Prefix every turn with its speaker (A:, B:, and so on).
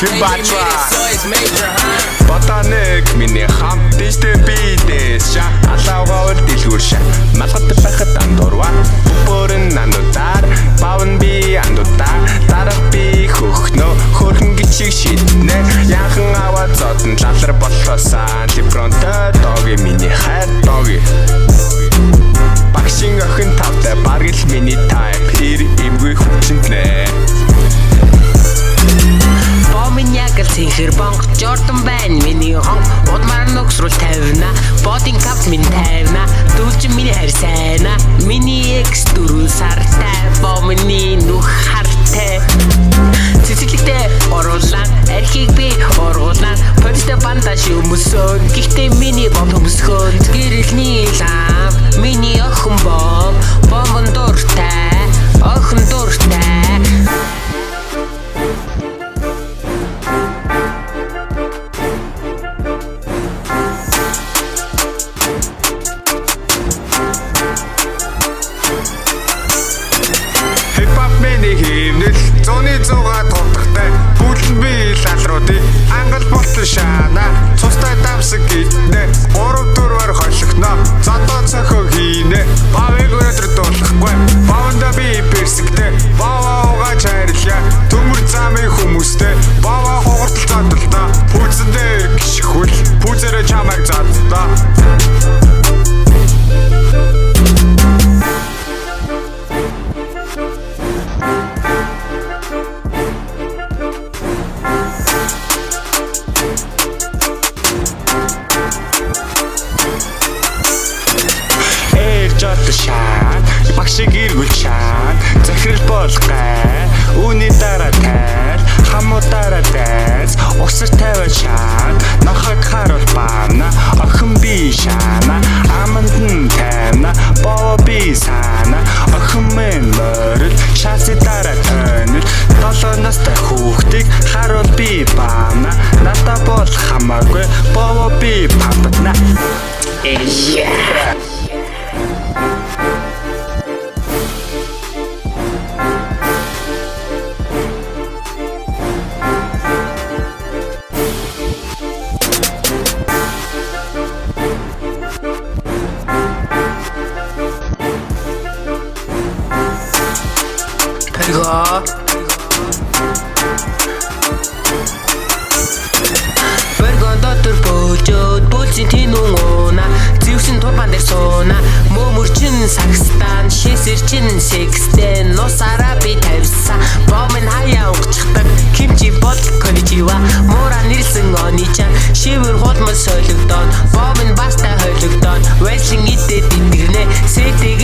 A: Кимбачва Ботанек миний хамт дэжтэй бидээс шаа алаагаар дэлгүүр шаа малгад байхад андуурва бүрэн андуудаар бавн би андуудаа дараг би хөхнөө хөрхөн гिचиг шиднэ яхан аваад зодон лалар боллоосаа либронтой доги миний хайр доги багшин охин тавтай баргил миний тайп хэр имгүй хүчнэ
B: Поминьякал сихэр бонг Jordan байна миний хонг удмаар нөхсрүүл тавина бодин капс минь тавина дүүлж миний хайр сайна миний экс 4 сартай помини нүх хартай цэцэглэгтэй оруулаа архийг би ургуулаа полистэй бандаж өмсөн гэхдээ миний бом төмсгөн гэрэлний лам миний охин бомбон дуртай охин дуртай
A: Хивнэл зуны зугаа тулдахтай бүлэн би лалруудыг ангал болтон шаана цустай давсаг гитнэ 3-4-оор холихно зодоо цохоо хийнэ бавыг өнөдөр дуулахгүй баванда би персэгтэй баваа чарилга төмөр замын хүмүүстэй баваа хугартал задалдаа пүүцэндээ гიშхүүл пүүцэрэ чамайг заддаа шаан багшиг иргүүл шаан захирал болгай үүний дараа тайл хамуудаараа дайс усар тавиа шаан нохог харуул баана охин би шаана аманд нь тайна боо би саана охин мэн морил шаси дараа тойнол 7 настай хүүхдийг харуул би баана надаа бол хамаагүй боо би пампатна
B: Bergon дотор бөөжөөд бүлцийн тинүүна зэвсэн турбан дээр сууна мөмөрчин сагстан шисэрчин секстэн нусараа би тавьсан бомын хаяа угчдаг кимчи бол коничива мора нэрсэн онича шивэр хулмас солигдоод бомын баста холигдоод вэслинг идэд индэрнэ сэтэг